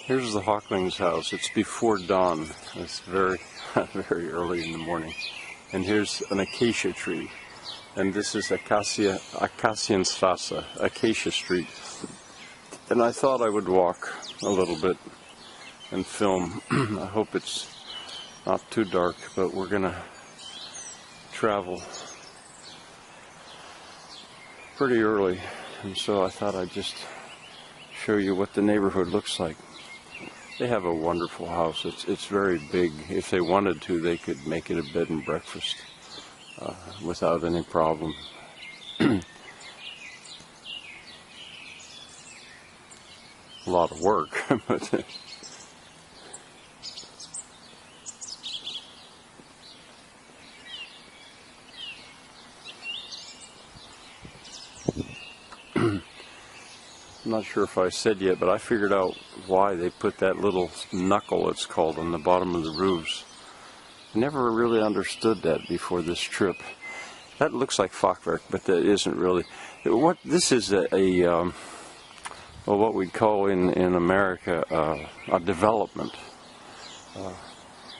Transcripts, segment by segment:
Here's the Hockling's house. It's before dawn. It's very, very early in the morning. And here's an acacia tree. And this is Akacienstrasse, Acacia Street. And I thought I would walk a little bit and film. I hope it's not too dark, but we're gonna travel pretty early. And so I thought I'd just show you what the neighborhood looks like. They have a wonderful house. It's very big. If they wanted to, they could make it a bed and breakfast without any problem. A lot of work, but I'm not sure if I said yet, but I figured out why they put that little knuckle, it's called, on the bottom of the roofs. I never really understood that before this trip. That looks like fachwerk, but that isn't really. This is well, what we'd call in America a development.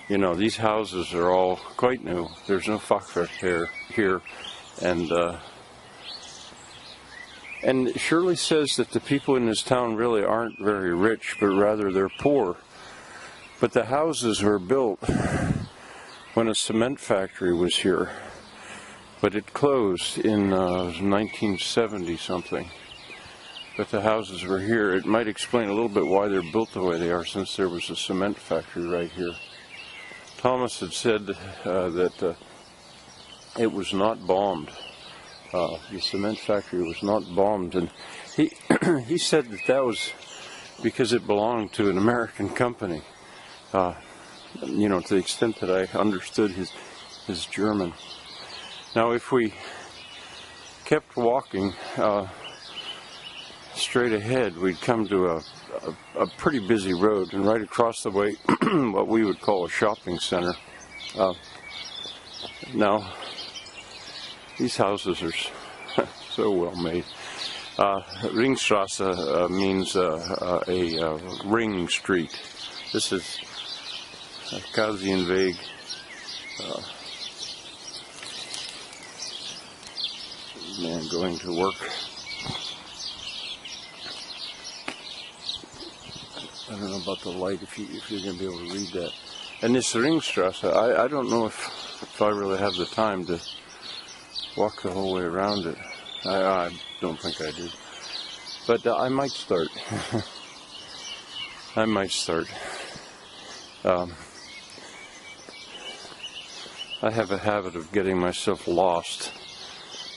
You know, these houses are all quite new. There's no fachwerk here, and Shirley says that the people in this town really aren't very rich, but rather they're poor. But the houses were built when a cement factory was here. But it closed in 1970 something. But the houses were here. It might explain a little bit why they're built the way they are, since there was a cement factory right here. Thomas had said that it was not bombed. The cement factory was not bombed, and he said that was because it belonged to an American company. You know, to the extent that I understood his German. Now, if we kept walking straight ahead, we'd come to a pretty busy road, and right across the way, what we would call a shopping center. Now, these houses are so well made. Ringstrasse means a ring street. This is Akacienweg. Man going to work. I don't know about the light, if you're going to be able to read that. And this Ringstrasse, I don't know if I really have the time to walk the whole way around it. I don't think I do. But I might start. I might start. I have a habit of getting myself lost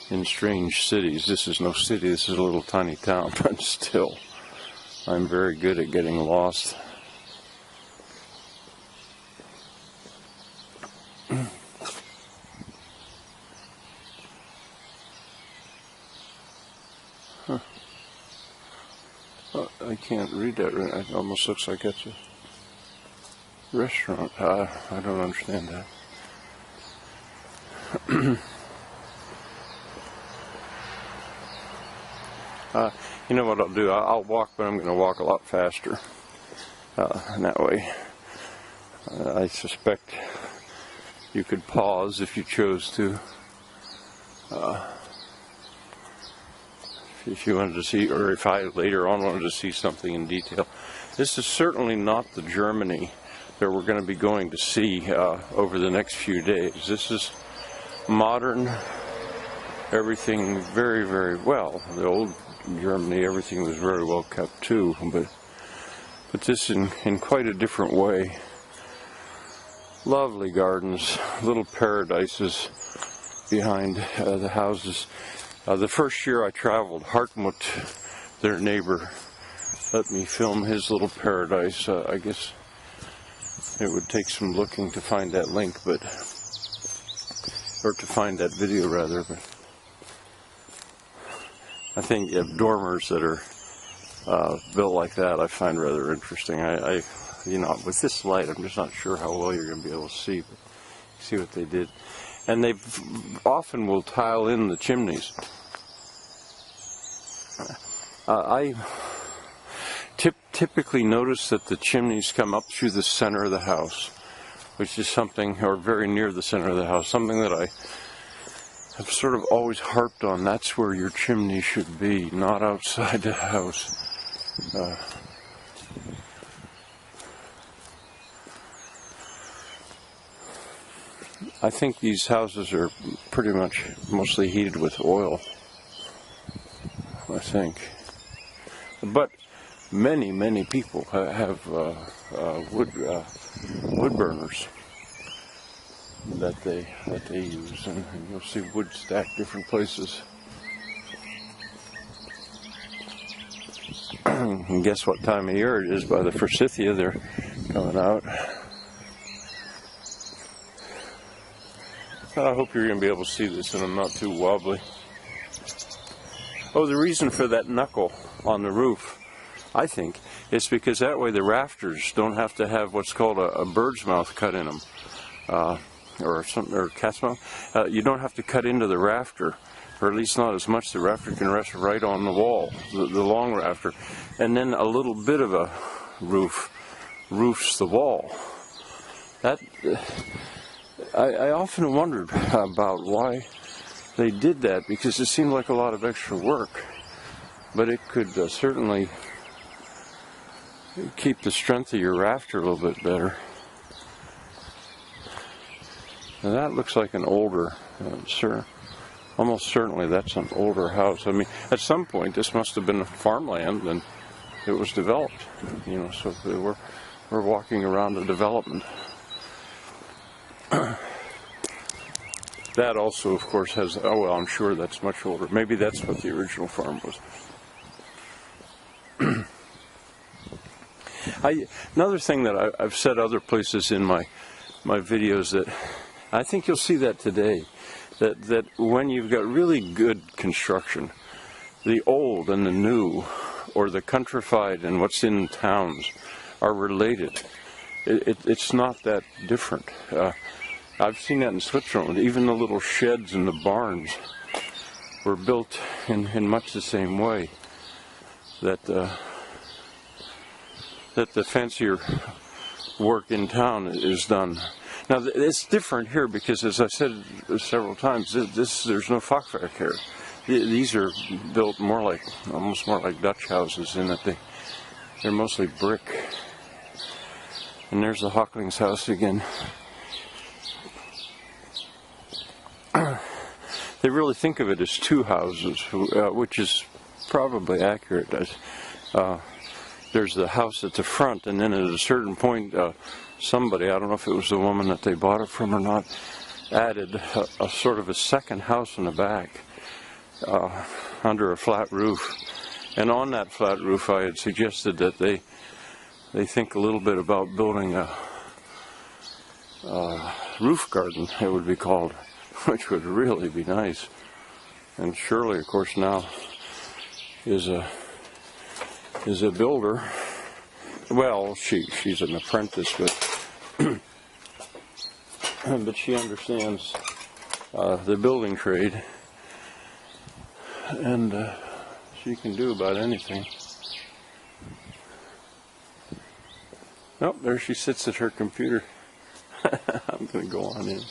in strange cities. This is no city, this is a little tiny town, but still, I'm very good at getting lost. Huh. Oh, I can't read that. It almost looks like it's a restaurant. I don't understand that. You know what I'll do? I'll walk, but I'm going to walk a lot faster. And that way, I suspect you could pause if you chose to. If you wanted to see, or if I later on wanted to see something in detail. This is certainly not the Germany that we're going to be going to see over the next few days. This is modern, everything very, very well. The old Germany, everything was very well kept too, but this in quite a different way. Lovely gardens, little paradises behind the houses. The first year I traveled, Hartmut, their neighbor, let me film his little paradise. I guess it would take some looking to find that link, or to find that video rather, but I think dormers that are built like that I find rather interesting. You know, with this light, I'm just not sure how well you're going to be able to see, but see what they did. And they often will tile in the chimneys. typically notice that the chimneys come up through the center of the house, which is something, or very near the center of the house, something that I have sort of always harped on. That's where your chimney should be, not outside the house. I think these houses are pretty much mostly heated with oil, I think. But many people have wood burners that they use, and you'll see wood stacked different places. And guess what time of year it is by the forsythia they're coming out. I hope you're going to be able to see this and I'm not too wobbly. Oh, the reason for that knuckle on the roof, I think, is because that way the rafters don't have to have what's called a bird's mouth cut in them, or cat's mouth. You don't have to cut into the rafter, or at least not as much. The rafter can rest right on the wall, the long rafter, and then a little bit of a roofs the wall. That I often wondered about why they did that, because it seemed like a lot of extra work, but it could certainly keep the strength of your rafter a little bit better. Now that looks like an older, almost certainly that's an older house. I mean, at some point this must have been farmland and it was developed, so we're walking around a development. That also, of course, has, oh well, I'm sure that's much older. Maybe that's what the original farm was. Another thing that I've said other places in my videos, that I think you'll see that today, that when you've got really good construction, the old and the new, or the countrified and what's in towns, are related. It's not that different. I've seen that in Switzerland. Even the little sheds and the barns were built in much the same way that the fancier work in town is done. Now it's different here because, as I said several times, there's no fachwerk here. These are built almost more like Dutch houses, in that they're mostly brick. And there's the Hockling's house again. They really think of it as two houses, which is probably accurate. There's the house at the front, and then at a certain point, somebody, I don't know if it was the woman that they bought it from or not, added a sort of a second house in the back under a flat roof. And on that flat roof, I had suggested that they think a little bit about building a roof garden, it would be called, which would really be nice. And Shirley, of course, now is a builder. Well, she's an apprentice, but she understands the building trade, and she can do about anything. Oh, there she sits at her computer. I'm going to go on in.